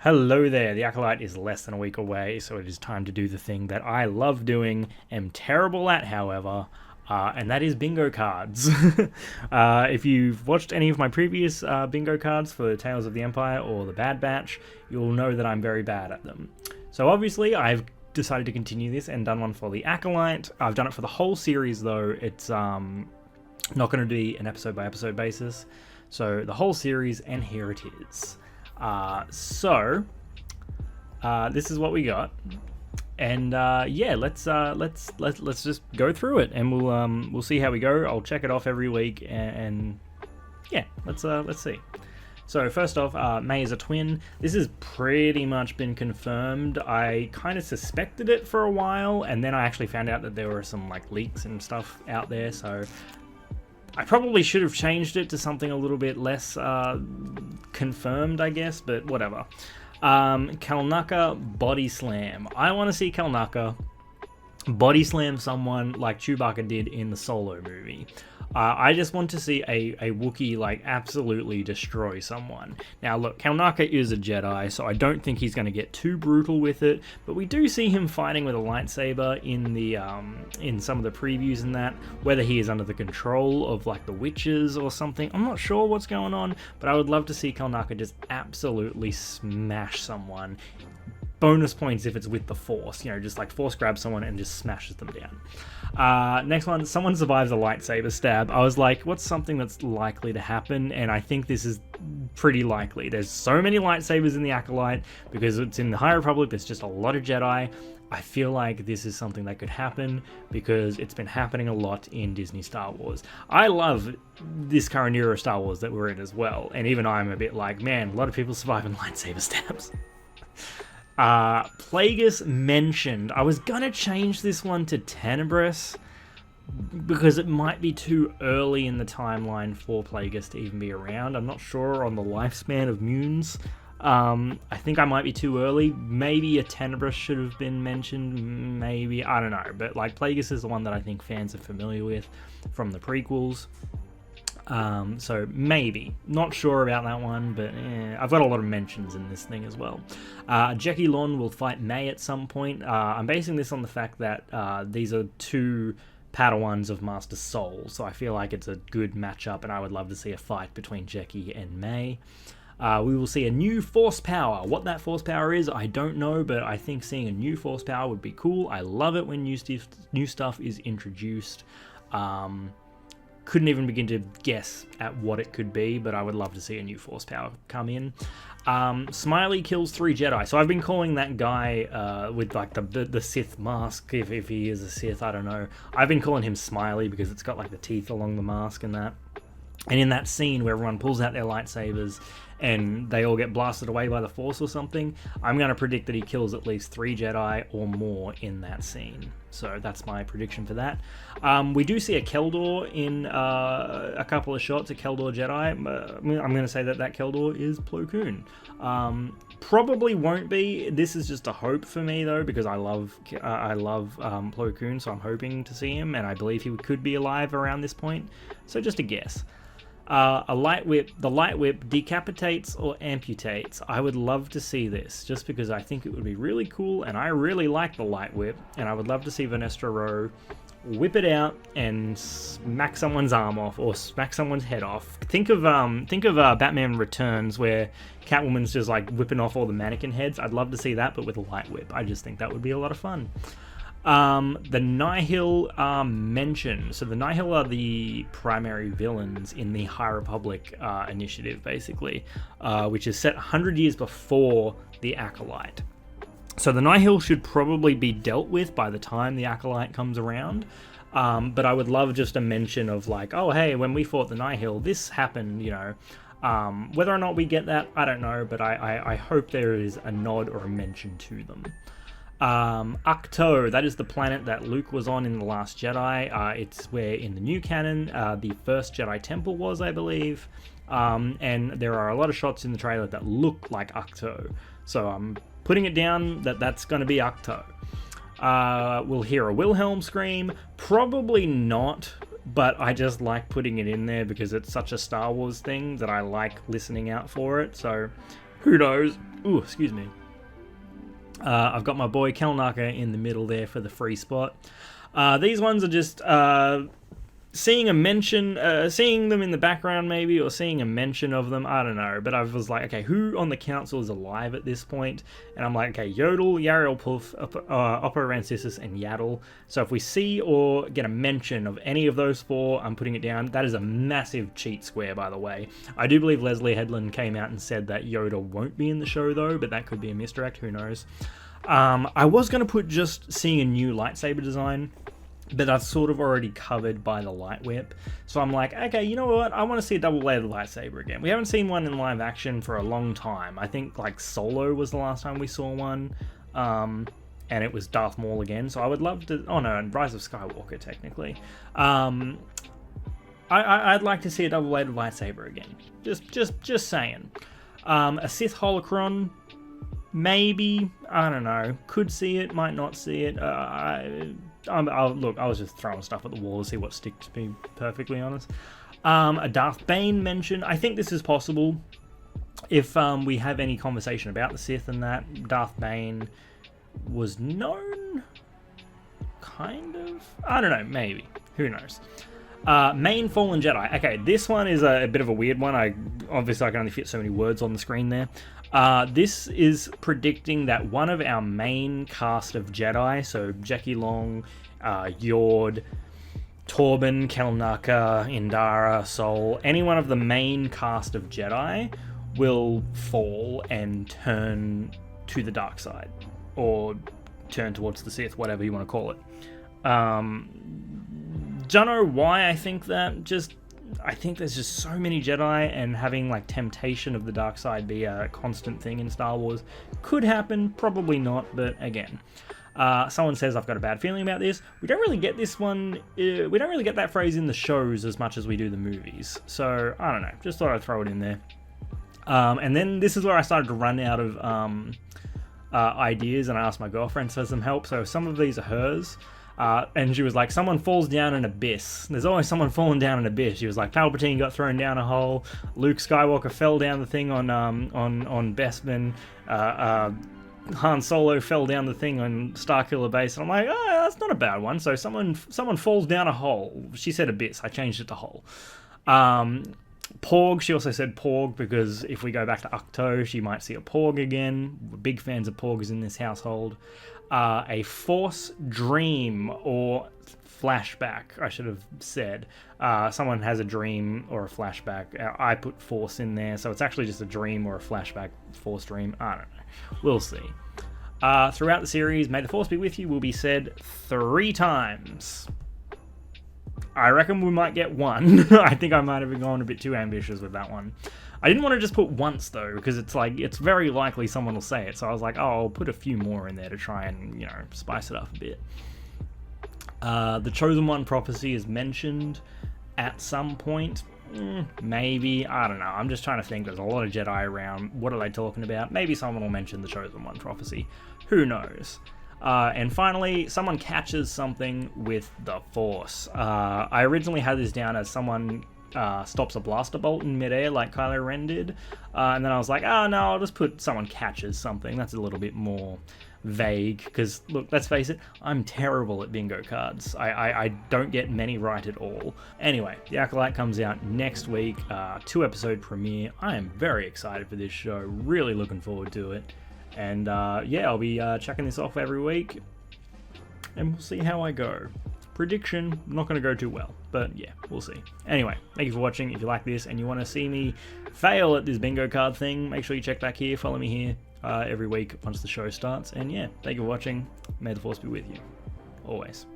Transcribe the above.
Hello there, the Acolyte is less than a week away, so it is time to do the thing that I love doing, am terrible at, however, and that is bingo cards. If you've watched any of my previous bingo cards for Tales of the Empire or the Bad Batch, you'll know that I'm very bad at them. So obviously, I've decided to continue this and done one for the Acolyte. I've done it for the whole series, though. It's not going to be an episode-by-episode basis. So the whole series, and here it is. This is what we got, and yeah, let's just go through it, and we'll see how we go. I'll check it off every week, and yeah, let's see. So first off, May is a twin. This has pretty much been confirmed. I kind of suspected it for a while, and then I actually found out that there were some like leaks and stuff out there, so I probably should have changed it to something a little bit less confirmed, I guess, but whatever. Kalnaka body slam. I want to see Kalnaka body slam someone like Chewbacca did in the Solo movie. I just want to see a Wookiee like absolutely destroy someone. Now look, Kalnaka is a Jedi, so I don't think he's going to get too brutal with it, but we do see him fighting with a lightsaber in the in some of the previews and that. Whether he is under the control of like the witches or something, I'm not sure what's going on, but I would love to see Kalnaka just absolutely smash someone. Bonus points if it's with the Force, you know, just like Force grabs someone and just smashes them down. Next one, someone survives a lightsaber stab. I was like, what's something that's likely to happen? And I think this is pretty likely. There's so many lightsabers in the Acolyte, because it's in the High Republic, there's just a lot of Jedi. I feel like this is something that could happen, because it's been happening a lot in Disney Star Wars. I love this current era of Star Wars that we're in as well, and even I'm a bit like, man, a lot of people survive in lightsaber stabs. Plagueis mentioned. I was gonna change this one to Tenebris because it might be too early in the timeline for Plagueis to even be around. I'm not sure on the lifespan of Munes. I think I might be too early. Maybe a Tenebris should have been mentioned. Maybe, I don't know. But like Plagueis is the one that I think fans are familiar with from the prequels. So maybe. Not sure about that one, but I've got a lot of mentions in this thing as well. Jackie Lon will fight May at some point. I'm basing this on the fact that these are two Padawans of Master Soul, so I feel like it's a good matchup, and I would love to see a fight between Jackie and May. We will see a new Force power. What that Force power is, I don't know, but I think seeing a new Force power would be cool. I love it when new stuff is introduced. Couldn't even begin to guess at what it could be, but I would love to see a new Force power come in. Smiley kills 3 Jedi. So I've been calling that guy with like the Sith mask, if he is a Sith, I don't know. I've been calling him Smiley because it's got like the teeth along the mask and that. And in that scene where everyone pulls out their lightsabers and they all get blasted away by the Force or something, I'm going to predict that he kills at least 3 Jedi or more in that scene. So that's my prediction for that. We do see a Keldor in a couple of shots, a Keldor Jedi. I'm going to say that Keldor is Plo Koon. Probably won't be. This is just a hope for me though, because I love Plo Koon, so I'm hoping to see him, and I believe he could be alive around this point. So just a guess. A light whip. The light whip decapitates or amputates. I would love to see this, just because I think it would be really cool, and I really like the light whip, and I would love to see Vanestra Rowe whip it out and smack someone's arm off or smack someone's head off. Think of Batman Returns, where Catwoman's just like whipping off all the mannequin heads. I'd love to see that, but with a light whip. I just think that would be a lot of fun. The Nihil are mentioned. So the Nihil are the primary villains in the High Republic initiative, basically, which is set 100 years before the Acolyte. So the Nihil should probably be dealt with by the time the Acolyte comes around. But I would love just a mention of like, oh hey, when we fought the Nihil, this happened, you know. Whether or not we get that, I don't know, but I hope there is a nod or a mention to them. Ahch-To, that is the planet that Luke was on in The Last Jedi. It's where in the new canon the first Jedi Temple was, I believe. And there are a lot of shots in the trailer that look like Ahch-To. So I'm putting it down that that's going to be Ahch-To. We'll hear a Wilhelm scream. Probably not, but I just like putting it in there because it's such a Star Wars thing that I like listening out for it. So Who knows? Ooh, excuse me. I've got my boy Kelnaka in the middle there for the free spot. These ones are just seeing a mention, seeing them in the background maybe, or seeing a mention of them, I don't know. But I was like, okay, who on the council is alive at this point? And I'm like, okay, Yodel, Yariel Puff, Oppo Rancisis, and Yaddle. So if we see or get a mention of any of those four, I'm putting it down. That is a massive cheat square, by the way. I do believe Leslie Headland came out and said that Yoda won't be in the show, though, but that could be a misdirect, who knows. I was going to put just seeing a new lightsaber design, but I've sort of already covered by the light whip. So I'm like, okay, you know what? I want to see a double-bladed lightsaber again. We haven't seen one in live action for a long time. I think like Solo was the last time we saw one, and it was Darth Maul again. So I would love to. Oh no, and Rise of Skywalker technically. I'd like to see a double-bladed lightsaber again. Just saying. A Sith holocron. Maybe, I don't know. Could see it, might not see it. Look, I was just throwing stuff at the wall to see what sticks, to be perfectly honest. A Darth Bane mention. I think this is possible. If we have any conversation about the Sith and that, Darth Bane was known? Kind of? I don't know, maybe. Who knows? Main Fallen Jedi. Okay, this one is a bit of a weird one. Obviously I can only fit so many words on the screen there. This is predicting that one of our main cast of Jedi, so Jackie Long, Yord, Torben, Kelnaka, Indara, Sol, any one of the main cast of Jedi will fall and turn to the dark side, or turn towards the Sith, whatever you want to call it. Don't know why I think that, I think there's just so many Jedi, and having like temptation of the dark side be a constant thing in Star Wars could happen, probably not, but again. Someone says I've got a bad feeling about this. We don't really get this one, we don't really get that phrase in the shows as much as we do the movies. So, I don't know, just thought I'd throw it in there. And then this is where I started to run out of ideas, and I asked my girlfriend for some help. So some of these are hers. And she was like, someone falls down an abyss. There's always someone falling down an abyss. She was like, Palpatine got thrown down a hole. Luke Skywalker fell down the thing on Bespin. Han Solo fell down the thing on Starkiller Base. And I'm like, oh, that's not a bad one. So someone falls down a hole. She said abyss. I changed it to hole. Porg, she also said Porg, because if we go back to Ukto, she might see a Porg again. We're big fans of Porgs in this household. A Force Dream or flashback, I should have said. Someone has a dream or a flashback. I put Force in there, so it's actually just a dream or a flashback Force Dream. I don't know. We'll see. Throughout the series, May the Force be with you will be said 3 times. I reckon we might get 1. I think I might have been going a bit too ambitious with that one. I didn't want to just put once, though, because it's like, it's very likely someone will say it. So I was like, oh, I'll put a few more in there to try and, spice it up a bit. The Chosen One prophecy is mentioned at some point. Maybe. I don't know. I'm just trying to think. There's a lot of Jedi around. What are they talking about? Maybe someone will mention the Chosen One prophecy. Who knows? And finally, someone catches something with the Force. I originally had this down as someone stops a blaster bolt in midair like Kylo Ren did, and then I was like, oh no, I'll just put someone catches something. That's a little bit more vague, because look, let's face it, I'm terrible at bingo cards. I don't get many right at all. Anyway, The Acolyte comes out next week, 2-episode premiere. I am very excited for this show, really looking forward to it, and yeah, I'll be checking this off every week, and we'll see how I go. Prediction, not going to go too well, but yeah, we'll see. Anyway, thank you for watching. If you like this and you want to see me fail at this bingo card thing, make sure you check back here, follow me here every week once the show starts, and yeah, thank you for watching. May the Force be with you, always.